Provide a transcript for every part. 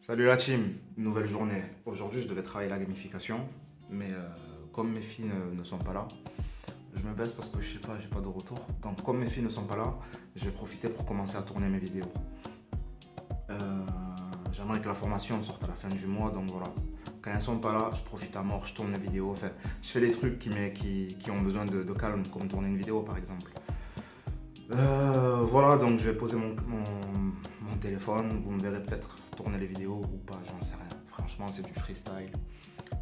Salut la team, nouvelle journée. Aujourd'hui, je devais travailler la gamification, mais comme mes filles ne sont pas là, je me baisse parce que je sais pas, j'ai pas de retour. Donc, comme mes filles ne sont pas là, je vais profiter pour commencer à tourner mes vidéos. Euh, J'aimerais que la formation sorte à la fin du mois, donc voilà. Quand elles sont pas là, je profite à mort, je tourne mes vidéos. Enfin, je fais les trucs qui ont besoin de calme, comme tourner une vidéo par exemple. Voilà, donc je vais poser mon téléphone. Vous me verrez peut-être tourner les vidéos ou pas, j'en sais rien. Franchement, c'est du freestyle.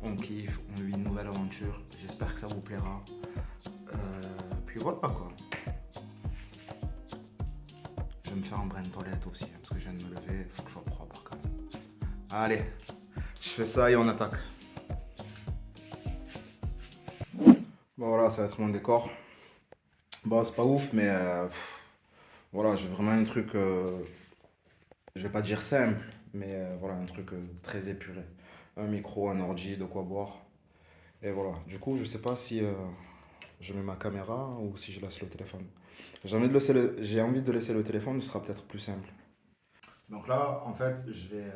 On kiffe, on vit une nouvelle aventure. J'espère que ça vous plaira. Euh, Puis voilà quoi. Je vais me faire un brin de toilette aussi, parce que je viens de me lever. Il faut que je sois propre quand même. Allez, je fais ça et on attaque. Bon voilà, ça va être mon décor. Bon, c'est pas ouf, mais voilà, j'ai vraiment un truc. Je vais pas dire simple, mais voilà, un truc très épuré. Un micro, un ordi, de quoi boire. Et voilà. Du coup, je sais pas si je mets ma caméra ou si je laisse le téléphone. J'ai envie de laisser le téléphone, ce sera peut-être plus simple. Donc là, en fait, je vais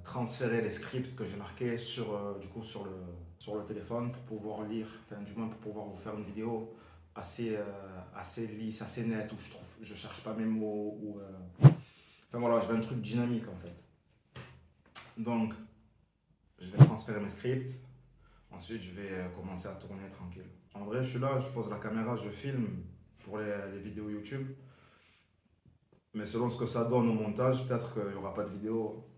transférer les scripts que j'ai marqués sur le téléphone pour pouvoir lire, enfin, du moins pour pouvoir vous faire une vidéo assez lisse, assez nette, où je cherche pas mes mots, enfin voilà, je veux un truc dynamique en fait. Donc, je vais transférer mes scripts. Ensuite, je vais commencer à tourner tranquille. En vrai, je suis là, je pose la caméra, je filme pour les vidéos YouTube. Mais selon ce que ça donne au montage, peut-être qu'il n'y aura pas de vidéo.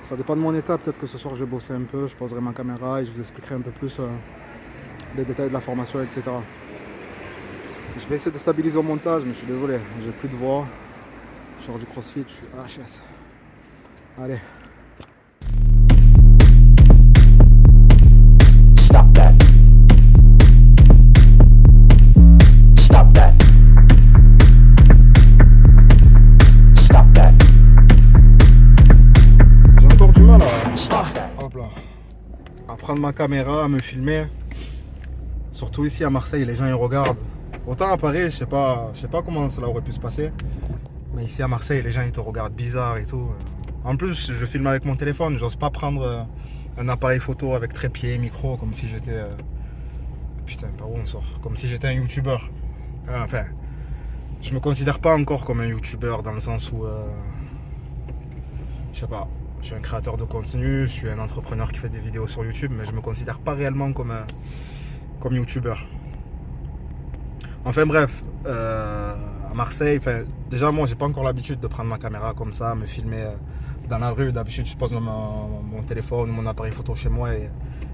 Ça dépend de mon état, peut-être que ce soir je vais bosser un peu, je poserai ma caméra et je vous expliquerai un peu plus les détails de la formation, etc. Je vais essayer de stabiliser au montage, mais je suis désolé, j'ai plus de voix. Je sors du crossfit, je suis HS. Allez. Stop that. Stop that. Stop that. J'ai encore du mal Stop that. hop là, à prendre ma caméra, à me filmer. Surtout ici à Marseille, les gens ils regardent. Autant à Paris, je sais pas comment cela aurait pu se passer. Mais ici à Marseille, les gens ils te regardent bizarre et tout. En plus, je filme avec mon téléphone, j'ose pas prendre un appareil photo avec trépied, micro, comme si j'étais. Putain, par où on sort? Comme si j'étais un youtubeur. Enfin, je me considère pas encore comme un youtubeur dans le sens où. Je sais pas. Je suis un créateur de contenu, je suis un entrepreneur qui fait des vidéos sur YouTube, mais je me considère pas réellement comme youtubeur. Enfin bref, à Marseille, déjà moi j'ai pas encore l'habitude de prendre ma caméra comme ça, me filmer dans la rue. D'habitude je pose mon téléphone ou mon appareil photo chez moi et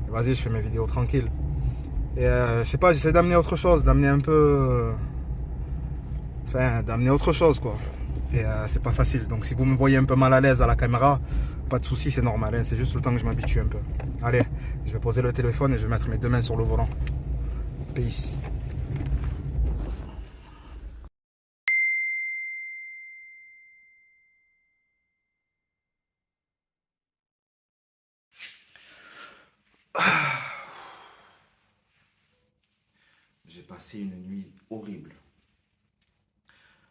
vas-y je fais mes vidéos tranquille. Et je sais pas, j'essaie d'amener autre chose, d'amener un peu... d'amener autre chose quoi. Et c'est pas facile, donc si vous me voyez un peu mal à l'aise à la caméra, pas de soucis, c'est normal, hein. C'est juste le temps que je m'habitue un peu. Allez, je vais poser le téléphone et je vais mettre mes deux mains sur le volant. Peace. J'ai passé une nuit horrible.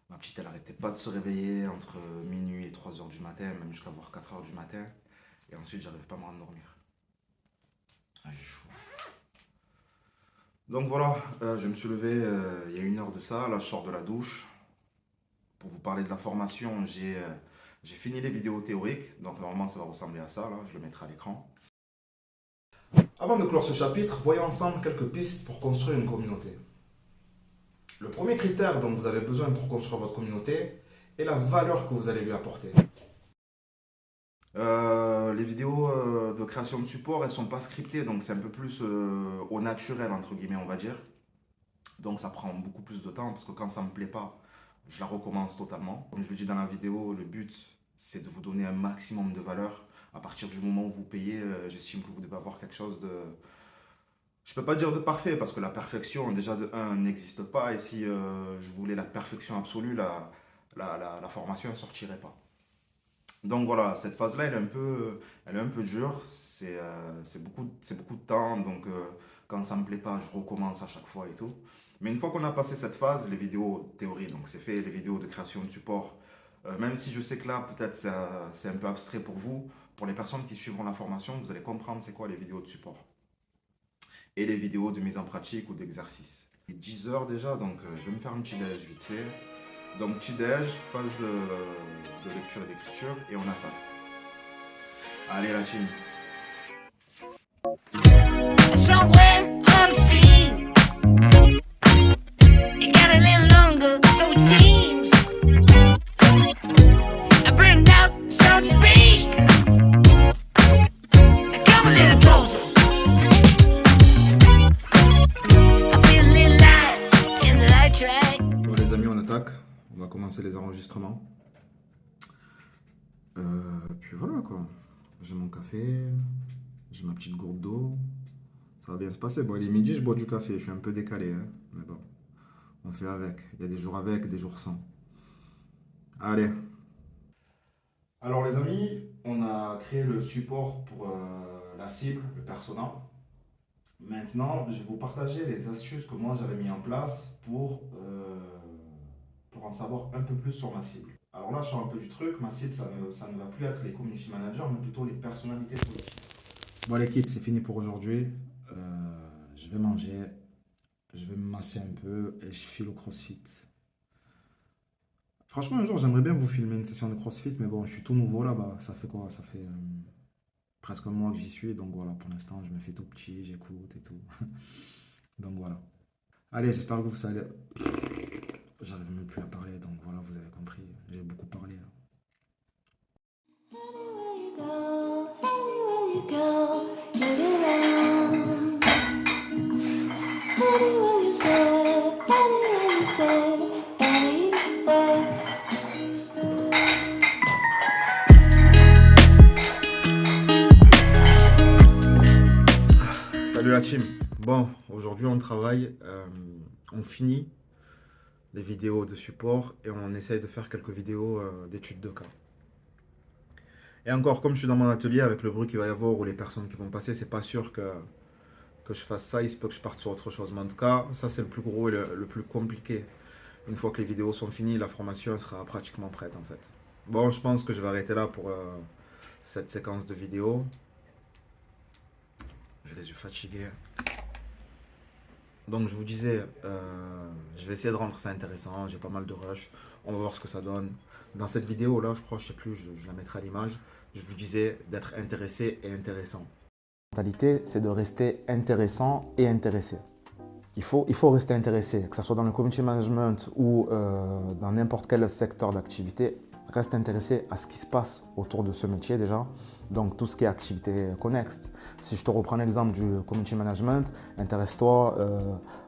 Ma petite, elle arrêtait pas de se réveiller entre minuit et 3 heures du matin, même jusqu'à voir 4 heures du matin. Et ensuite, j'arrive pas à me rendormir. Ah, j'ai chaud. Donc voilà, je me suis levé il y a une heure de ça. Là, je sors de la douche. Pour vous parler de la formation, j'ai fini les vidéos théoriques. Donc normalement, ça va ressembler à ça. Là, je le mettrai à l'écran. Avant de clore ce chapitre, voyons ensemble quelques pistes pour construire une communauté. Le premier critère dont vous avez besoin pour construire votre communauté est la valeur que vous allez lui apporter. Les vidéos de création de support, elles sont pas scriptées, donc c'est un peu plus au naturel, entre guillemets, on va dire. Donc ça prend beaucoup plus de temps, parce que quand ça me plaît pas, je la recommence totalement. Comme je le dis dans la vidéo, le but, c'est de vous donner un maximum de valeur. À partir du moment où vous payez, j'estime que vous devez avoir quelque chose de... Je peux pas dire de parfait, parce que la perfection, déjà de un, n'existe pas. Et si je voulais la perfection absolue, la formation ne sortirait pas. Donc voilà, cette phase-là, elle est un peu dure. C'est beaucoup de temps. Donc quand ça me plaît pas, je recommence à chaque fois et tout. Mais une fois qu'on a passé cette phase, les vidéos théorie, donc c'est fait, les vidéos de création de support, même si je sais que là, peut-être c'est un peu abstrait pour vous, pour les personnes qui suivront la formation, vous allez comprendre c'est quoi les vidéos de support et les vidéos de mise en pratique ou d'exercice. Il est 10 heures déjà, donc je vais me faire un petit déj vite fait. Donc petit déj, phase de lecture et d'écriture, et on attaque. Allez la team. Somewhere on the sea, it got a little longer, so it seems. I burned out, so to speak. Now come a little closer. I feel a little light in the light track. Bon les amis, on attaque. On va commencer les enregistrements. Puis voilà quoi. J'ai mon café, j'ai ma petite gourde d'eau. Ça va bien se passer. Bon, il est midi, je bois du café. Je suis un peu décalé, hein. Mais bon, on fait avec. Il y a des jours avec, des jours sans. Allez. Alors les amis, on a créé le support pour la cible, le persona. Maintenant, je vais vous partager les astuces que moi j'avais mis en place pour en savoir un peu plus sur ma cible. Alors là, je sors un peu du truc. Ma cible, ça ne va plus être les community managers, mais plutôt les personnalités politiques. Bon l'équipe, c'est fini pour aujourd'hui. Je vais manger, je vais me masser un peu et je file au CrossFit. Franchement, un jour, j'aimerais bien vous filmer une session de CrossFit, mais bon, je suis tout nouveau là-bas. Ça fait quoi? Ça fait presque un mois que j'y suis, donc voilà, pour l'instant, je me fais tout petit, j'écoute et tout. Donc voilà. Allez, j'espère que vous allez. J'arrive même plus à parler, donc voilà, vous avez compris. J'ai beaucoup parlé là. Anywhere you go, you belong. Anywhere you say, anywhere. Salut la team. Bon, aujourd'hui on travaille, on finit les vidéos de support et on essaye de faire quelques vidéos d'études de cas. Et encore, comme je suis dans mon atelier avec le bruit qu'il va y avoir ou les personnes qui vont passer, c'est pas sûr que je fasse ça, il se peut que je parte sur autre chose. Mais en tout cas, ça c'est le plus gros et le plus compliqué. Une fois que les vidéos sont finies, la formation sera pratiquement prête en fait. Bon, je pense que je vais arrêter là pour cette séquence de vidéos. J'ai les yeux fatigués. Donc je vous disais, je vais essayer de rendre ça intéressant, j'ai pas mal de rush, on va voir ce que ça donne. Dans cette vidéo là, je crois, je sais plus, je la mettrai à l'image, je vous disais d'être intéressé et intéressant. La mentalité, c'est de rester intéressant et intéressé. Il faut rester intéressé, que ce soit dans le community management ou dans n'importe quel secteur d'activité. Reste intéressé à ce qui se passe autour de ce métier déjà. Donc tout ce qui est activité connexe. Si je te reprends l'exemple du community management, intéresse-toi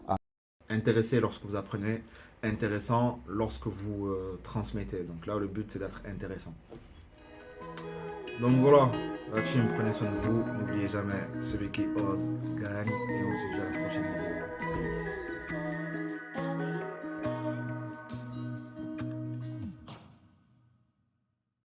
à intéresser lorsque vous apprenez, intéressant lorsque vous transmettez. Donc là, le but c'est d'être intéressant. Donc voilà, la team, prenez soin de vous. N'oubliez jamais, celui qui ose gagne. Et on se dit à la prochaine vidéo. Peace.